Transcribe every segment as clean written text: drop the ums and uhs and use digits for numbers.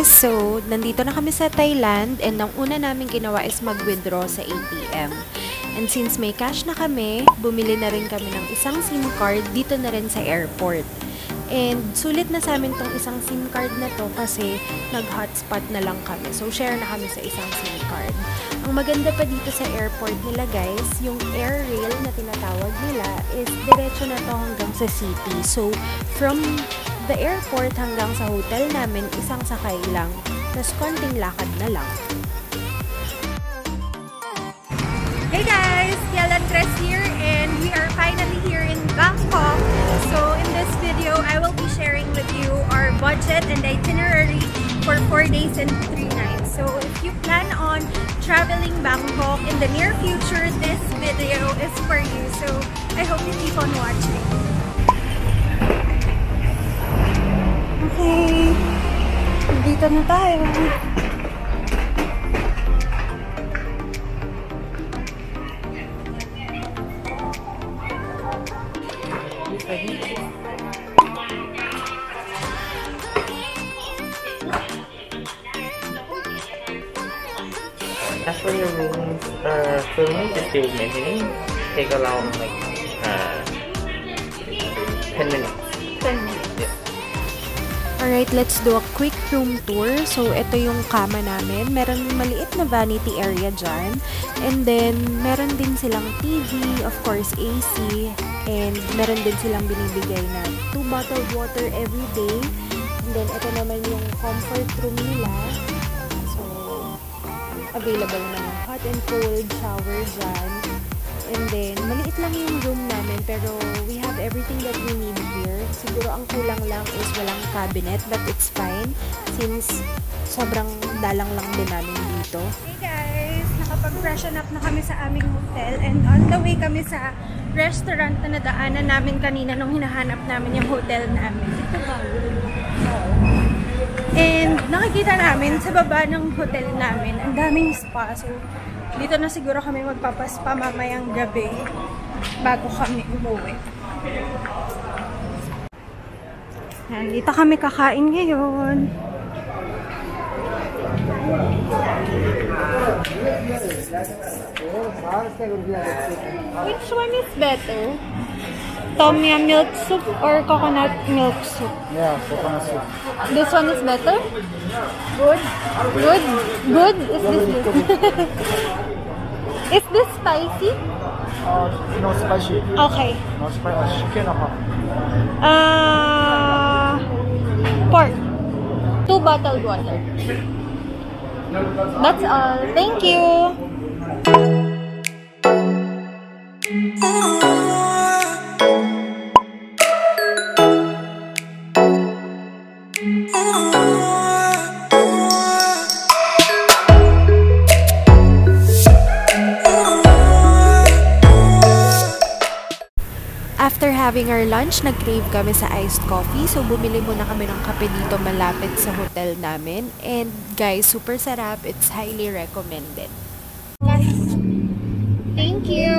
guys! So, nandito na kami sa Thailand and ang una namin ginawa is mag-withdraw sa ATM. And since may cash na kami, bumili na rin kami ng isang SIM card dito na rin sa airport. And sulit na sa amin tong isang SIM card na to kasi nag-hotspot na lang kami. So, share na kami sa isang SIM card. Ang maganda pa dito sa airport nila guys, yung air rail na tinatawag nila is diretso na to hanggang sa city. So, from the airport hanggang sa hotel namin, isang sakay lang. Tapos konting lakad na lang. Hey guys! Kielan Tres here and we are finally here in Bangkok. So in this video, I will be sharing with you our budget and itinerary for 4 days and 3 nights. So if you plan on traveling Bangkok in the near future, this video is for you. So I hope you keep on watching. Okay, dito na tayo. As for your rooms, for me to stay with me, take around like 10 minutes. 10 minutes. Yeah. Alright, let's do a quick room tour. So, ito yung kama namin. Meron maliit na vanity area dyan. And then, meron din silang TV, of course, AC. And meron din silang binibigay na 2 bottled water every day. And then, ito naman yung comfort room nila. So, available naman yung hot and cold shower dyan. And then, maliit lang yung room namin, pero we have everything that we need here. Siguro ang kulang lang is walang cabinet, but it's fine since sobrang dalang lang din namin dito. Hey guys! Nakapag-freshen up na kami sa aming hotel and on the way kami sa restaurant na nadaanan namin kanina nung hinahanap namin yung hotel namin. And nakikita namin sa baba ng hotel namin, ang daming spa. So, dito na siguro kami magpapaspa mamayang gabi bago kami umuwi. Dito kami kakain ngayon. Which one is better? Tom yum milk soup or coconut milk soup? Yeah, coconut soup. This one is better? Good? Good? Good? Is this good? Is this spicy? No spicy. Okay. No spicy. Chicken or Pork. 2 bottled water. That's all. Thank you. After having our lunch, nag-crave kami sa iced coffee. So, bumili muna kami ng kape dito malapit sa hotel namin. And guys, super sarap. It's highly recommended. Thank you!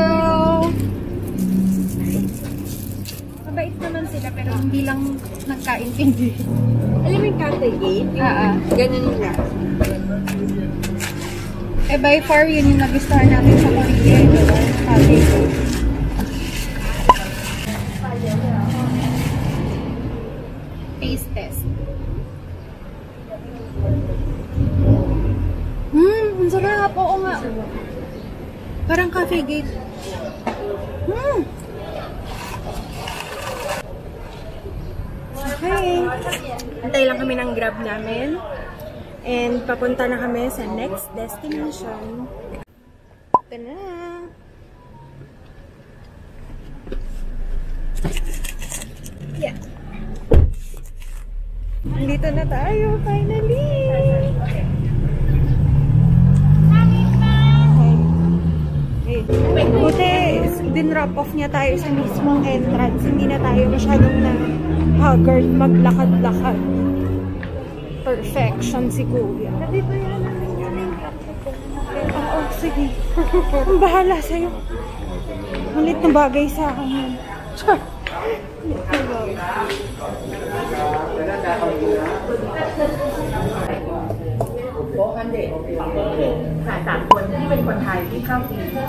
Mabait naman sila pero hindi lang nagkaintindi. Alam mo yung Cafe Gate? Ganun nila. Eh, by far, yun yung nagustuhan natin sa Korea. Cafe Gate. Taste test. Ang sarap. Oo nga. Parang Cafe Gate. Okay. Antay lang kami ng Grab namin. And papunta na kami sa next destination. Ito na. Yeah. Dito na tayo, finally! Okay. Buti, din-drop off niya tayo sa mismong entrance. Hindi na tayo masyadong na-haggard maglakad-lakad. Perfection si Kuya. Dito yan namin yung Oo, sige. Ang bahala sa'yo. Malit na bagay sa akin yun. ค่ะ3 คนที่เป็นคนไทยที่เข้าทีมค่ะ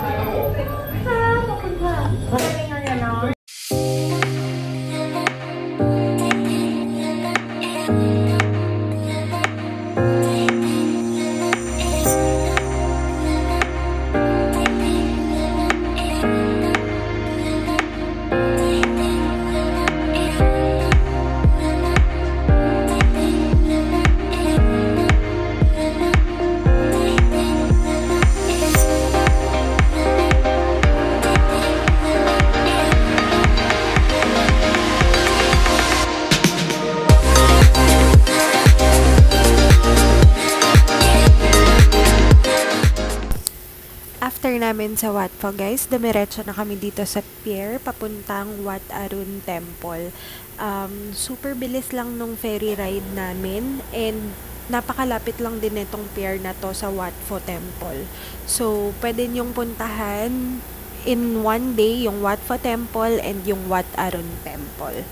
ขอบคุณค่ะเป็นไงเนาะAfter namin sa Wat Pho guys, dumiretso na kami dito sa pier papuntang Wat Arun Temple. Super bilis lang nung ferry ride namin and napakalapit lang din itong pier na to sa Wat Pho Temple. So, pwede niyong puntahan in one day yung Wat Pho Temple and yung Wat Arun Temple.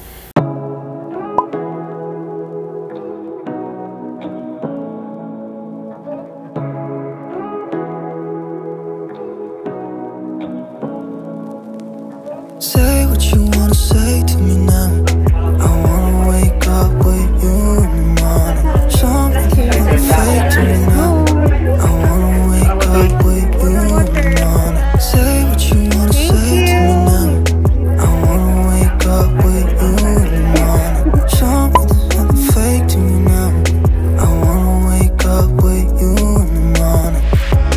Say what you wanna say to me now. I wanna wake up with you in the morning. Something fake to me now. I wanna wake up with you in the morning. Say what you wanna say to me now. I wanna wake up with you in the morning. Something fake to me now. I wanna wake up with you in the morning.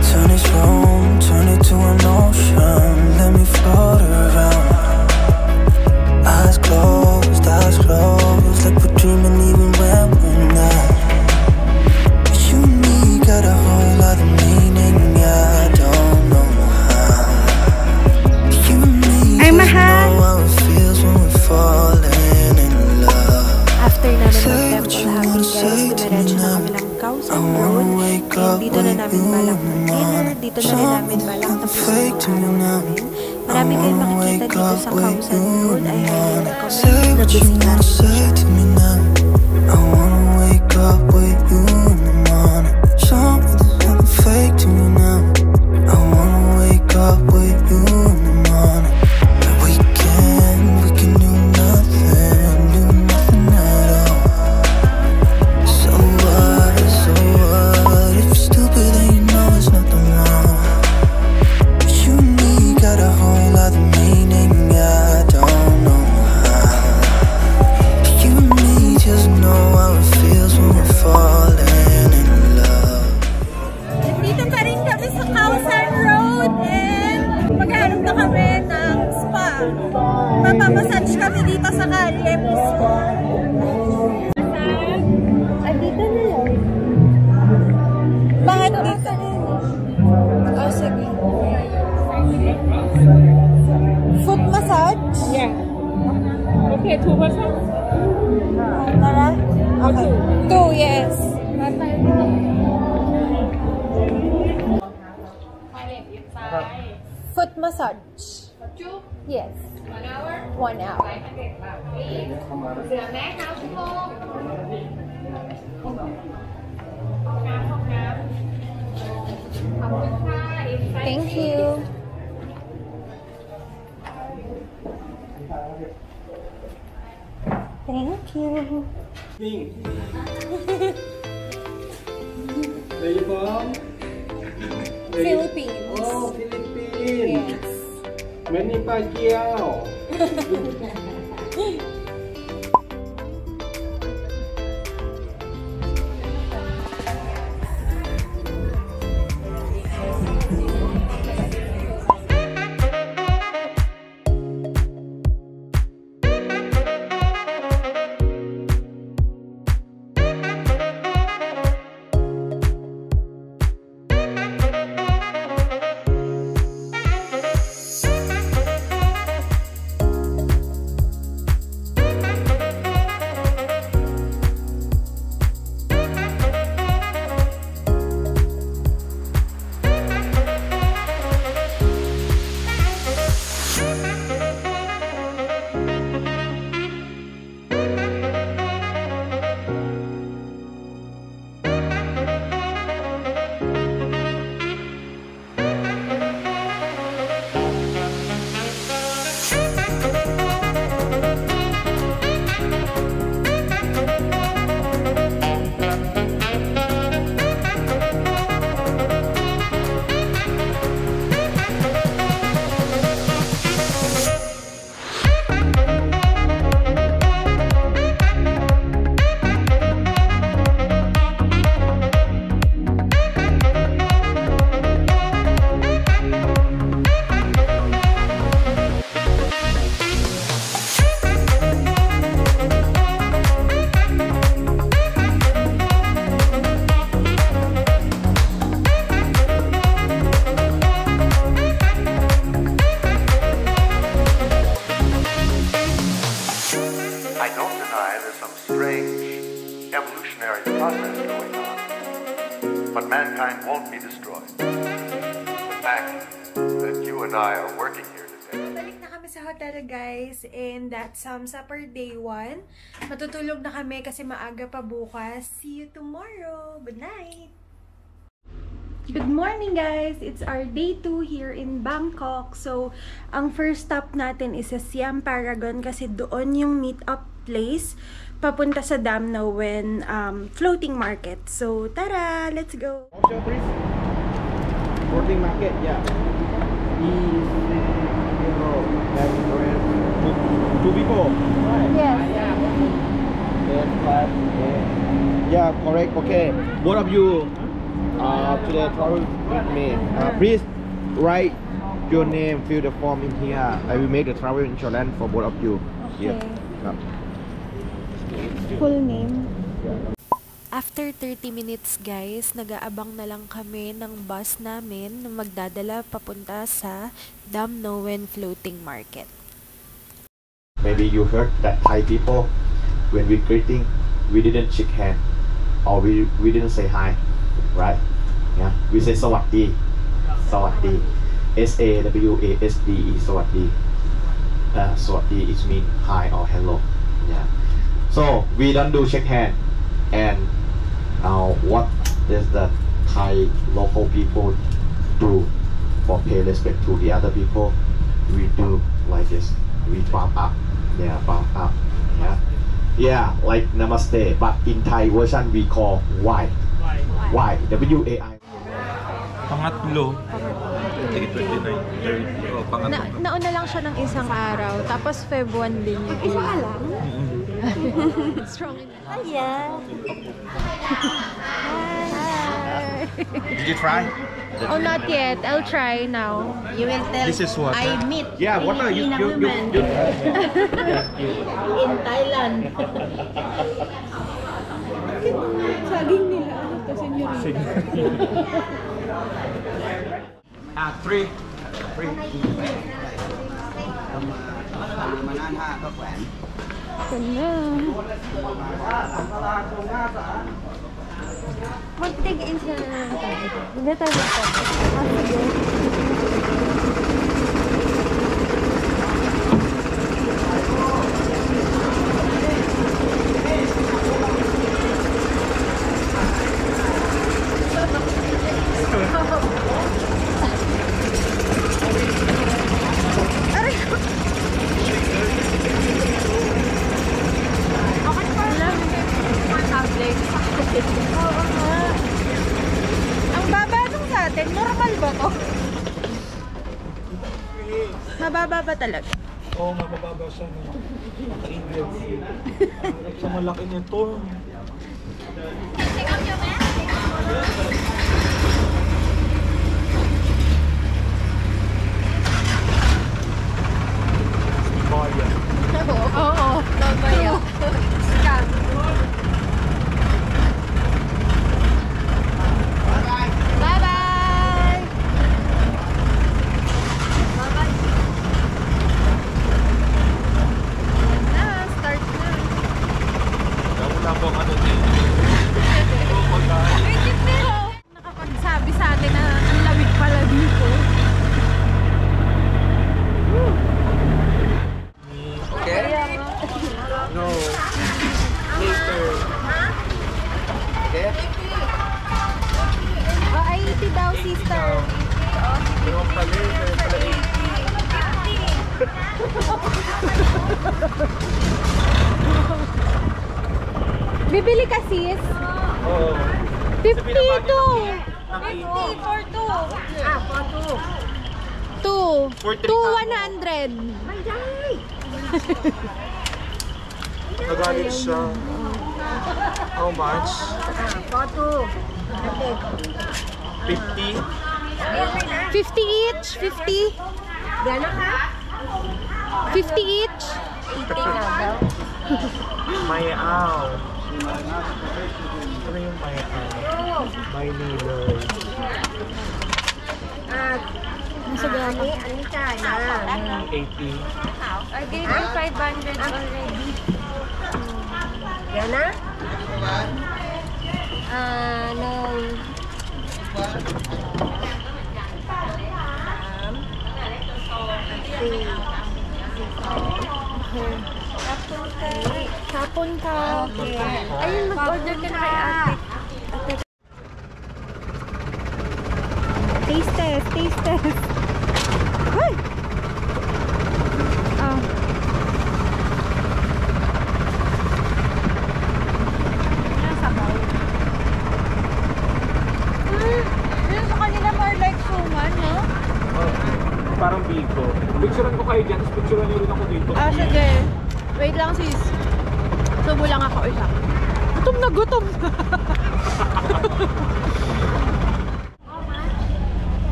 Turn this room, turn it to an ocean. Let me float around. Eyes closed, like we're dreaming even when we're not. You and me got a whole lot of meaning, I don't know how. You and me just know how it feels when we're falling in love. After namin mag-temple hopping guys, dumiretso na kami ng Kaohsiung Road and dito na namin balak mag-dinner, dito na rin namin balak tapos yung araw namin. Marami kayong makikita dito sa Kaohsiung Road. I highly recommend na bisita rin siya. I wanna wake up with you in the morning. Something fake to me now. I wanna wake up with you in the morning. We can do nothing at all. So what, if you're stupid then you know there's nothing wrong. You and me got a whole lot of meaning, I don't know how. You and me just know how it feels when we're falling in love. Dito pa rin kami sa Kaohsiung Road and maghanap na kami ng spa. Mapamassage kami dito sa kalye mismo. Ay, dito na yun. Bakit dito? Oh, sige. Foot massage? Yeah. Okay, 2 person? Tara? Okay. 2, yes. Foot massage. Yes. 1 hour? 1 hour. Thank you. Thank you. Where you from? Philippines. Oh, Philippines. Yes. Many Pacquiao. by, there's some strange evolutionary process going on. But mankind won't be destroyed. The fact that you and I are working here today. Balik na kami sa hotel, guys, and that sums up our day 1. Matutulog na kami kasi maaga pa bukas. See you tomorrow. Good night! Good morning, guys! It's our day 2 here in Bangkok. So, ang first stop natin is sa Siam Paragon kasi doon yung meet-up place papunta sa Dam Nguyen floating market. So, tara! Let's go! Floating market, yeah. Two people. Yes. Yeah, correct. Okay. Both of you today travel with me. Please write your name, fill the form in here. I will make the travel insurance for both of you. Okay. Yeah. Full name. After 30 minutes guys, nag-aabang na lang kami ng bus namin na magdadala papunta sa Dam Nguyen floating market. Maybe you heard that Thai people, when we greeting, we didn't shake hand or we didn't say hi, right? Yeah, we say Sawadee. Sawadee. S-A-W-A-S-D-E. Sawadee. Sawadee is mean hi or hello. Yeah. So we don't do shake hand. And what does the Thai local people do for pay respect to the other people? We do like this. We bump up. Yeah, bump up. Yeah. Yeah, like namaste. But in Thai version we call Y. Y. W-A-I. Pangatlo. 29. Oh, pangatlo. Nauna lang siya ng isang araw. Tapos Feb 1 din yung isa lang? Strong in Hiya. Hi. Did you try? Oh, not yet. I'll try now. You will tell This is what? I meet Yeah, what are you? Filipina women in Thailand. Saging nila. Ito, senyorita. 3. Ito na. Mag-take-in siya na naman tayo. Hindi tayo mag-take. Ang baba nung sa atin, normal ba to? Mababa ba talaga? Oo, mabababa siya na. Naka-ingredients. Sa malaki nito. Baya. Oo, babaya. Scam. Bye-bye! Start na. Wala pong ano din. Nakapagsabi sa atin na ang lamig pala dito. Okay? No. Later. Okay? Oh, 80 daw, sister. Pero pala, pala 80. Bibili ka, sis? Oo. 52! 50 for 2. For 2. 2. 2, 100. Nagalit siya. How much? 50? 50 each? 50? Gano'n ka? 50 each? Mayaw. Ano yung mayaw? May nilay. Nasa gano'n? Ano ka na? 80. I gave you 500 already. Yan na? Kapon ka. Ayun, mag-order ka na kay ate. Taste test, taste test. Ay! Yun sa kanila more like suman, no? Parang biko. Picturean ko kayo dyan, tapos picturean nyo rin ako dito. Sige. Wait lang, sis. Subo lang ako isa. Gutom na gutom na.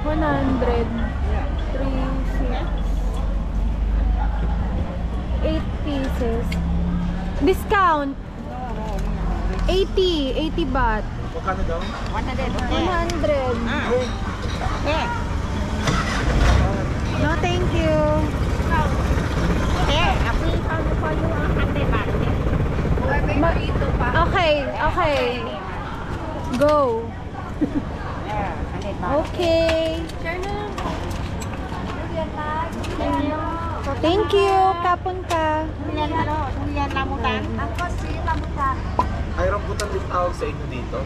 $100. 8 pieces. Discount. 80 baht. Magkano daw? 100. No, thank you. Okay. Go. Okay. Thank you. Kapon ka. Ay, rambutan din tawag sa inyo dito.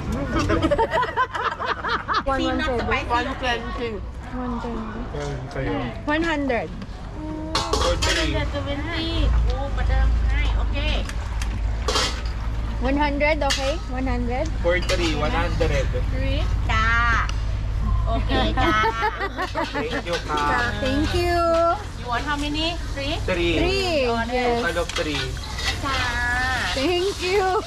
120. 100. 100, okay? 100? For 3, 100. Okay, Thank you, ka. Thank you. You want how many? 3? 3. 3. Yes. Total of 3. Thank you.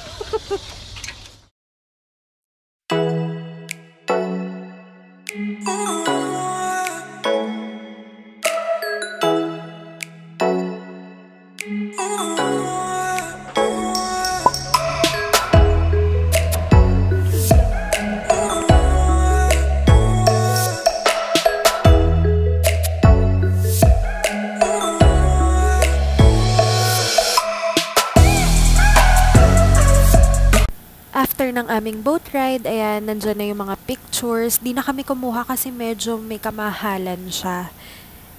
After ng aming boat ride, ayan, nandyan na yung mga pictures. Di na kami kumuha kasi medyo may kamahalan siya.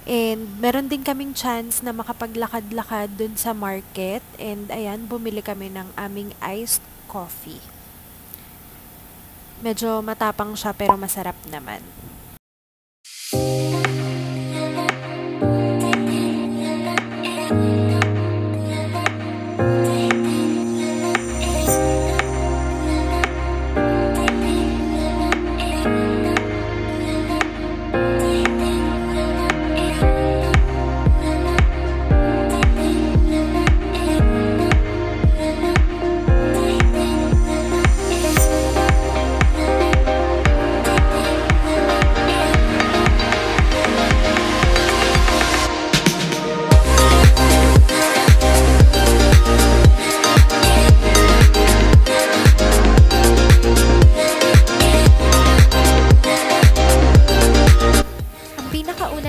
And meron din kaming chance na makapaglakad-lakad dun sa market. And ayan, bumili kami ng aming iced coffee. Medyo matapang siya pero masarap naman.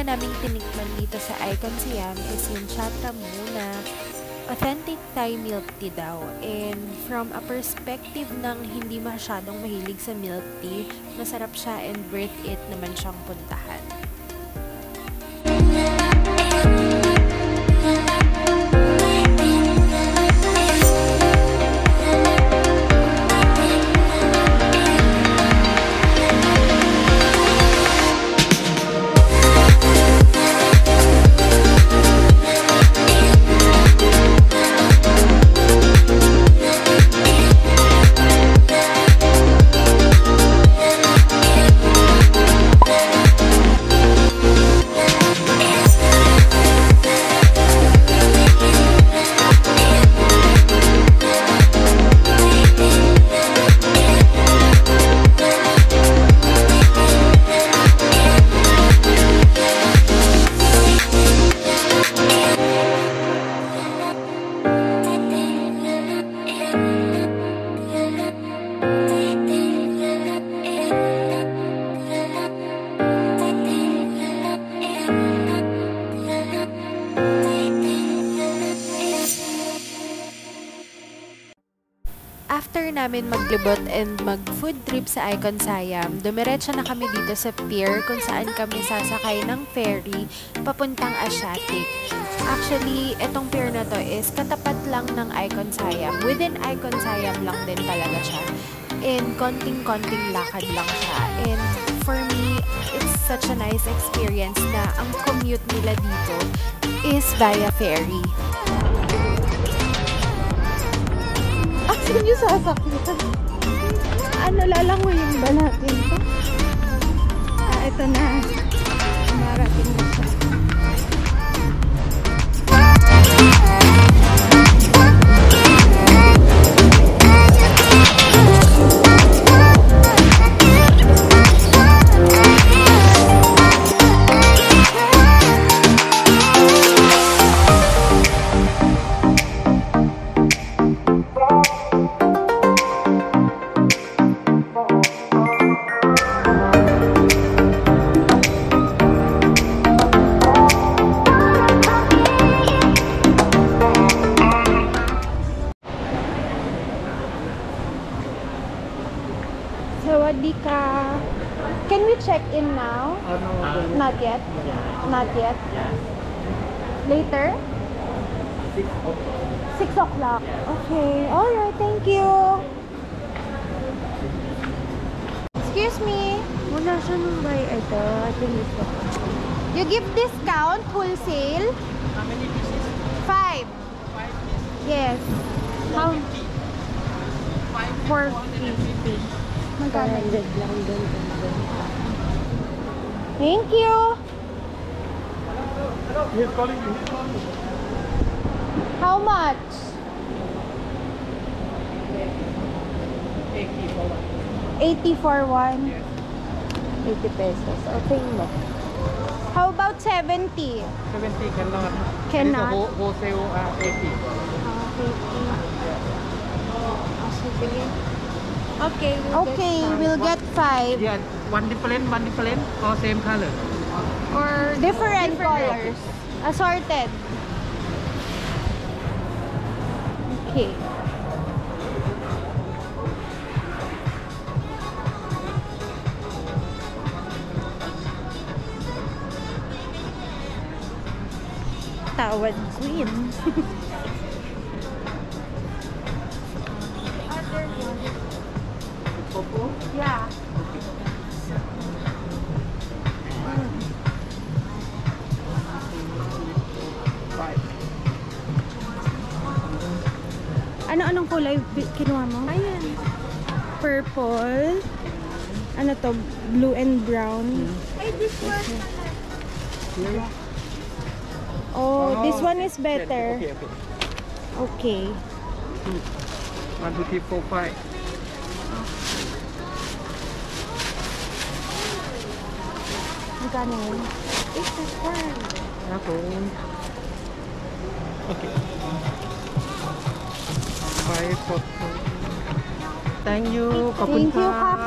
Naming tinikman dito sa Icon Siam is yung Chatra Muna. Authentic Thai milk tea daw. And from a perspective ng hindi masyadong mahilig sa milk tea, masarap siya and worth it naman siyang puntahan. namin maglibot and mag-food trip sa Icon Siam, dumiretso na kami dito sa pier kung saan kami sasakay ng ferry papuntang Asiatic. Actually, etong pier na to is katapat lang ng Icon Siam. Within Icon Siam lang din talaga siya. And konting-konting lakad lang siya. And for me, it's such a nice experience na ang commute nila dito is via ferry. Saan yung sasakyan? Ano, lalangoyin ba natin ito? Ito na. Marating na siya. Sawadika. Can we check in now? Not yet? Not yet? Later? 6 o'clock. Okay. Alright, thank you. Excuse me. Wala siya nung buy ito. I think ito. You give discount wholesale? How many pieces? 5. 5 pieces. Yes. How? 450. Magkano? 400 lang doon. Thank you. He's calling you. How much? 80 for one. 80 pesos. Okay mo. How about 70? 70 cannot. Cannot. Wholesale 80. Sige. Okay, Okay, we'll get 5. Yeah, one different, or same color. Or different colors. Assorted. Okay. Tawad queen. Yeah. Ano-anong kulay kinuha mo? Ayan. Purple. Ano to? Blue and brown. Ay, this one. Oh, this one is better. Okay. 1, 2, 3, 4, 5. Magkano yun? It's a farm. Ako. Okay. 5 for 4. Thank you. Thank you, kapon ka.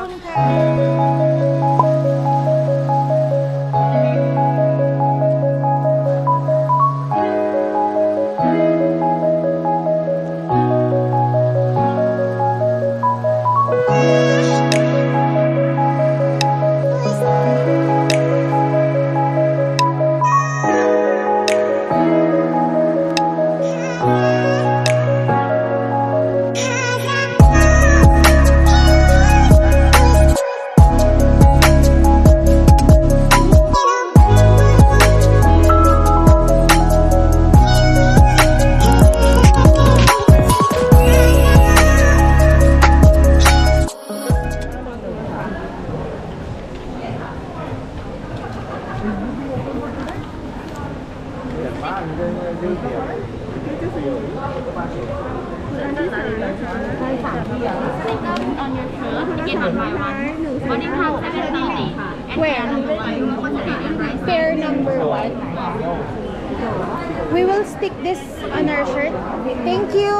Where? Pair number 1. We will stick this on our shirt. Thank you.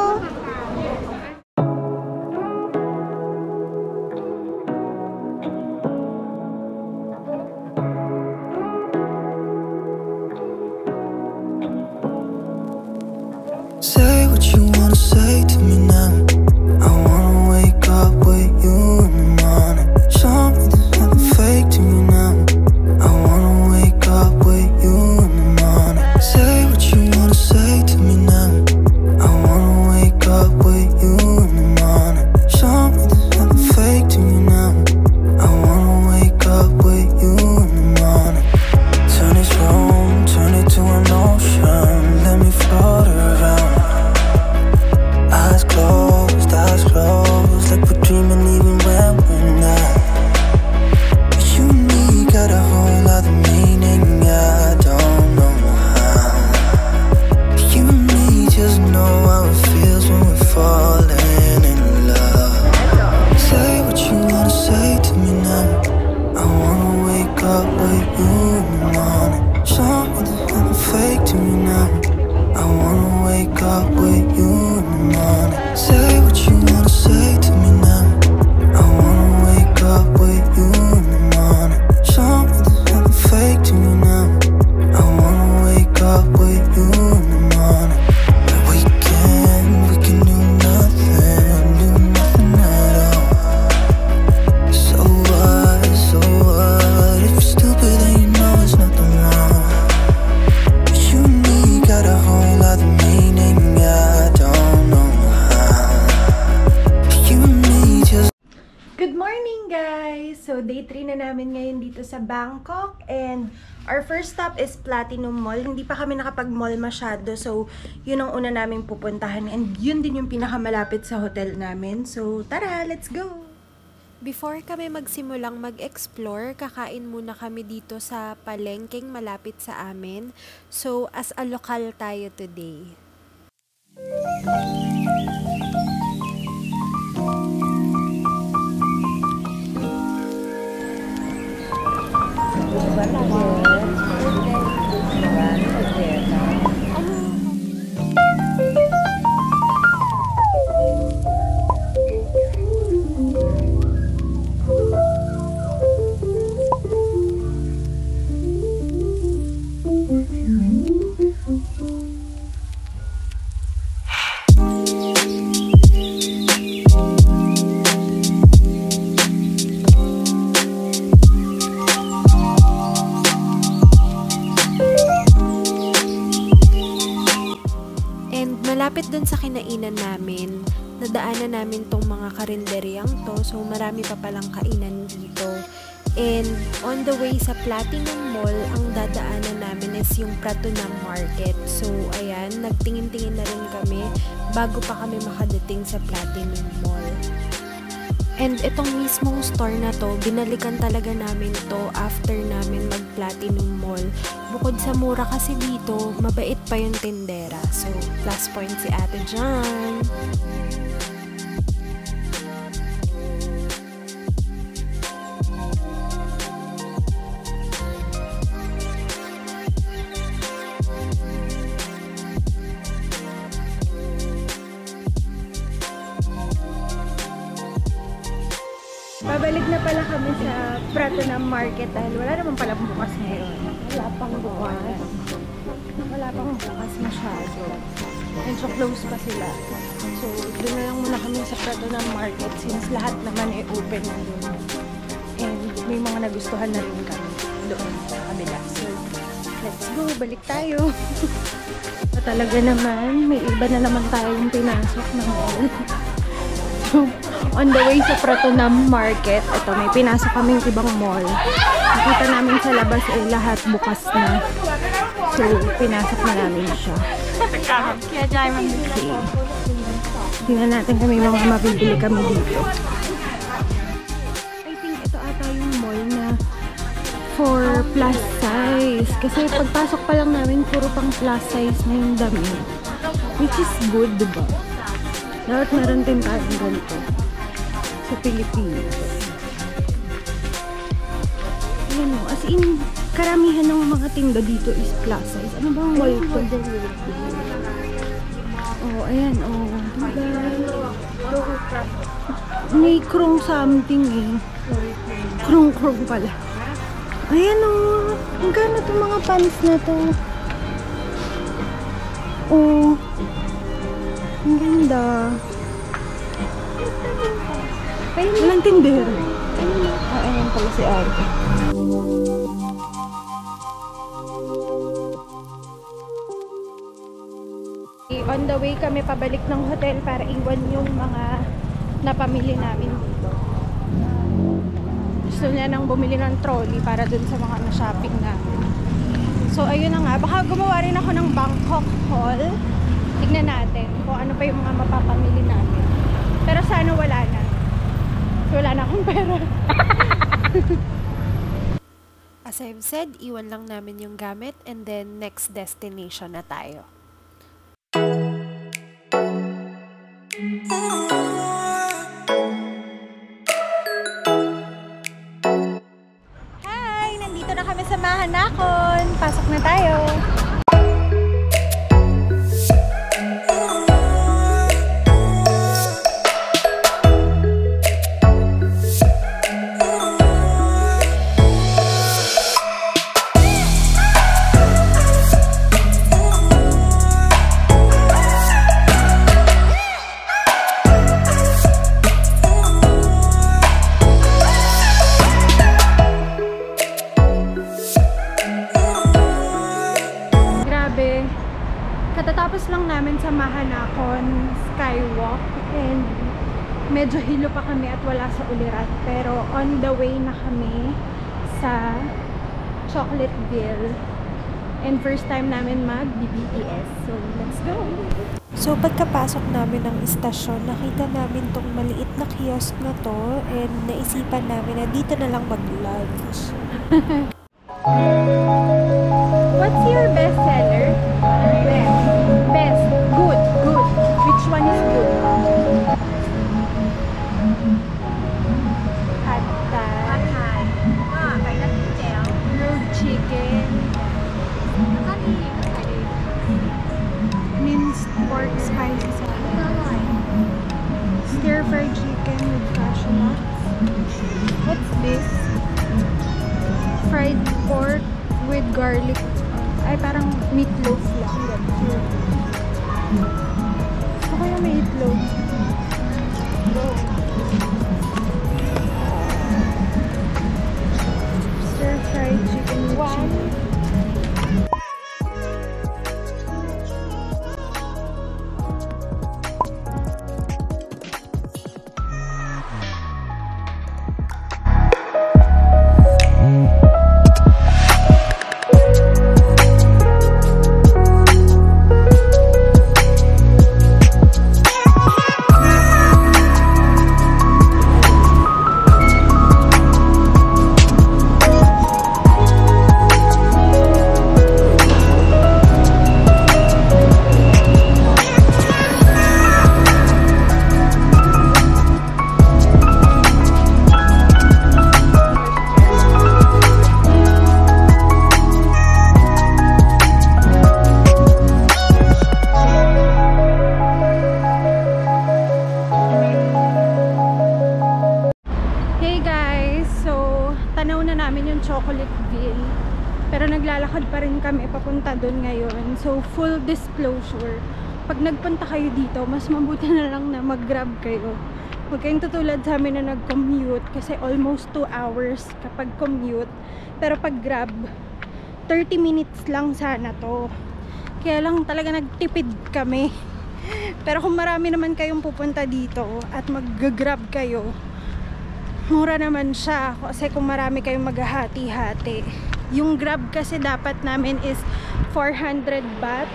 Say what you wanna say to me now. I wanna wake motion, let me float around. Eyes closed, like we're dreaming even when we're not. You and me got a whole other meaning, I don't know how. You and me just know how it feels when we're falling in love. Say what you wanna say to me now. I wanna wake up with you in the morning. Show me that I'm fake to me now. I wanna wake up with you in the morning. Say what you wanna say to me now. I wanna wake up with you in the morning. Show me that I'm fake to me now. I wanna wake up with you in the morning. We can do nothing at all. So what, if you're stupid then you know there's nothing wrong. But you and me got a whole other meaning, I don't know how. You and me just. Good morning guys! So day 3 na namin ngayon dito sa Bangkok and our first stop is Platinum Mall. Hindi pa kami nakapag-mall masyado, so yun ang una naming pupuntahan and yun din yung pinakamalapit sa hotel namin. So tara, let's go! Before kami magsimulang mag-explore, kakain muna kami dito sa palengkeng malapit sa amin. So, as a lokal tayo today. Malapit dun sa kinainan namin, nadaanan namin tong mga karinderyang to, so marami pa palang kainan dito. And on the way sa Platinum Mall, ang dadaanan namin is yung Pratunam Market. So ayan, nagtingin-tingin na rin kami bago pa kami makadating sa Platinum Mall. And itong mismong store na to, binalikan talaga namin to after namin mag-Platinum Mall. Bukod sa mura kasi dito, mabait pa yung tindera. So, plus point si ate dyan. Babalik na pala kami sa Pratunam Market dahil wala naman pala bukas ngayon. Wala pang bukas. Wala pang bukas masyado. And so close pa sila. So doon na lang muna kami sa Pratunam Market since lahat naman ay open na doon. And may mga nagustuhan na rin kami doon sa kabila. So let's go, balik tayo. So, talaga naman, may iba na naman tayong pinasok na mall. So, on the way sa Pratunam Market, ito, may pinasok kaming ibang mall. Nakita namin sa labas ay lahat bukas na. So, pinasok na namin siya. Okay. Tingnan natin kung may mga mabibili kami dito. I think ito ata yung mall na for plus size. Kasi pagpasok pa lang namin, puro pang plus size na yung dami. Which is good, diba? Dapat meron din tayong ganito sa Pilipinas. Ayan o, as in, karamihan ng mga tinda dito is plus size. Ano bang mall ko? Oh, ayan o. Diba? May krong something eh. Krong pala. Ayan o. Ang gano itong mga pants na to. Oh. Ang ganda. Walang tindera. Ayan pala si Ari. On the way kami pabalik ng hotel para iwan yung mga napamili namin dito. Gusto niya nang bumili ng trolley para dun sa mga na-shopping namin. So, ayun na nga. Baka gumawa rin ako ng Bangkok haul. Tignan natin kung ano pa yung mga mapapamili namin. Pero sana wala na. Wala na akong pera. As I've said, iwan lang namin yung gamit and then next destination na tayo. Hi! Nandito na kami sa Mahanakon. Pasok na tayo. Katatapos lang namin sa Mahanakon Skywalk and medyo hilo pa kami at wala sa ulirat, pero on the way na kami sa Chocolateville and first time namin mag-BTS, so let's go! So pagkapasok namin ng istasyon, nakita namin tong maliit na kiosk na to and naisipan namin na dito na lang mag-lunch. What's your best seller? Best. Good. Which one is good? Pad Thai. Grilled chicken. Minced pork spicy salad. Stir-fried chicken with cashew nuts. What's this? Fried pork with garlic. Ay, parang meatloaf lang. Gusto ko yung meatloaf. Go. Stir-fried chicken with chili. Chocolateville, pero naglalakad pa rin kami papunta doon ngayon. So full disclosure, pag nagpunta kayo dito, mas mabuti na lang na mag-grab kayo. Huwag kayong tutulad sa amin na nag-commute, kasi almost 2 hours kapag commute. Pero pag grab, 30 minutes lang sana to. Kaya lang talaga nagtipid kami. Pero kung marami naman kayong pupunta dito at mag-grab kayo, mura naman siya, kasi kung marami kayong maghahati-hati. Yung grab kasi dapat namin is 400 baht,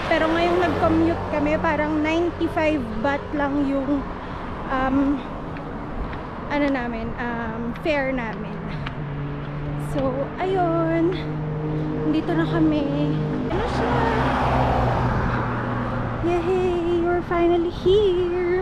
pero ngayong nag-commute kami, parang 95 baht lang yung fare namin. So ayun, dito na kami. Ano siya? Yay! We're finally here!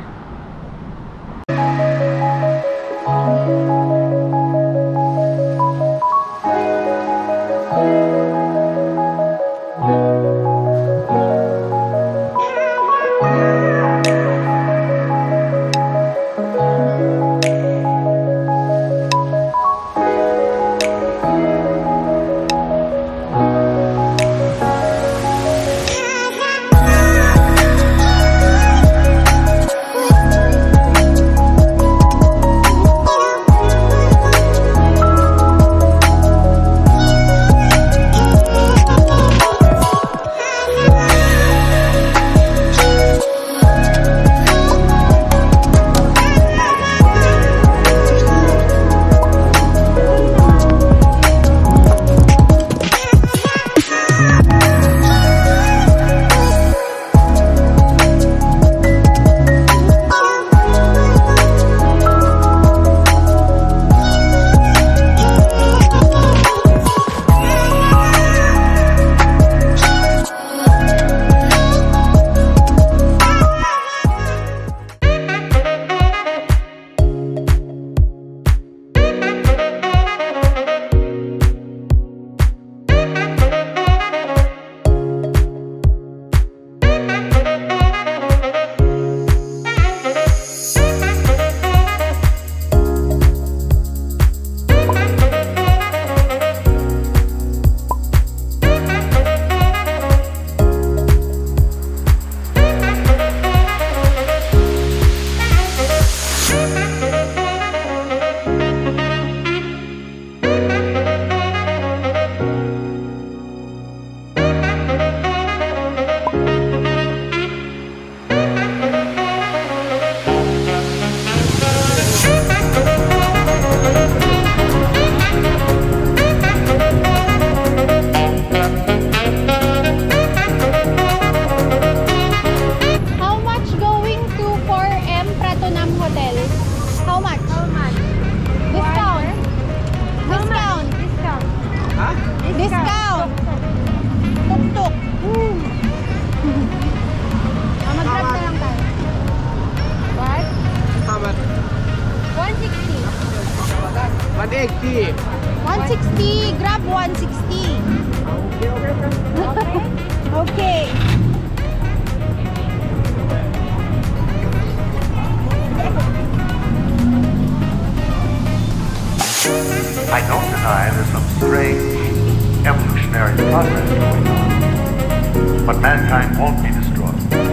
But mankind won't be destroyed. The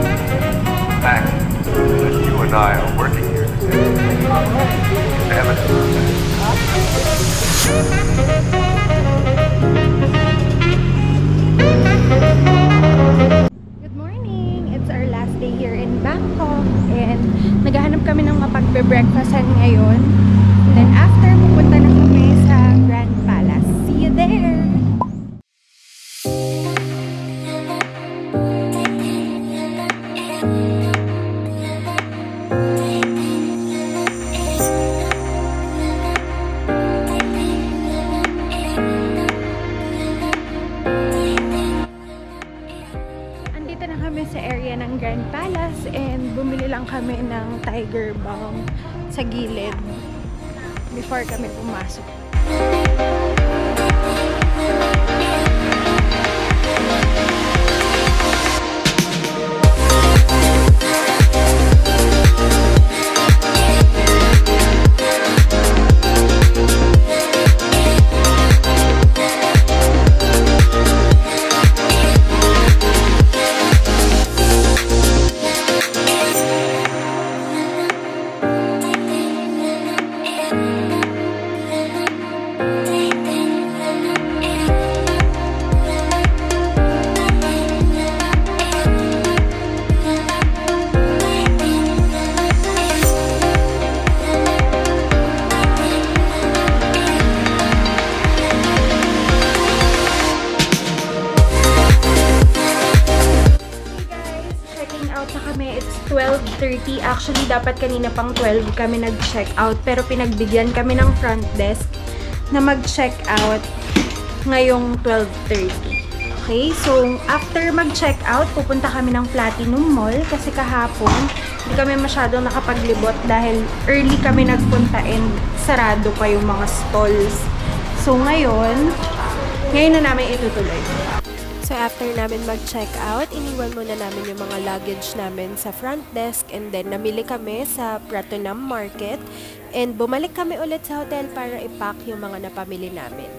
fact that you and I are working here today is evidence of that. Good morning! It's our last day here in Bangkok and naghahanap kami ng mapagbe-breakfastan ngayon. And then after, pupunta na kami sa Grand Palace. See you there! Andito na kami sa area ng Grand Palace and bumili lang kami ng Tiger Balm sa gilid before kami pumasok. It's 12:30. Actually, dapat kanina pang 12 kami nag-check out. Pero pinagbigyan kami ng front desk na mag-check out ngayong 12:30. Okay? So, after mag-check out, pupunta kami ng Platinum Mall kasi kahapon hindi kami masyadong nakapaglibot dahil early kami nagpunta and sarado pa yung mga stalls. So, ngayon na namin itutuloy. So, after namin mag-check out, iniwan muna namin yung mga luggage namin sa front desk and then namili kami sa Pratunam Market and bumalik kami ulit sa hotel para i-pack yung mga napamili namin.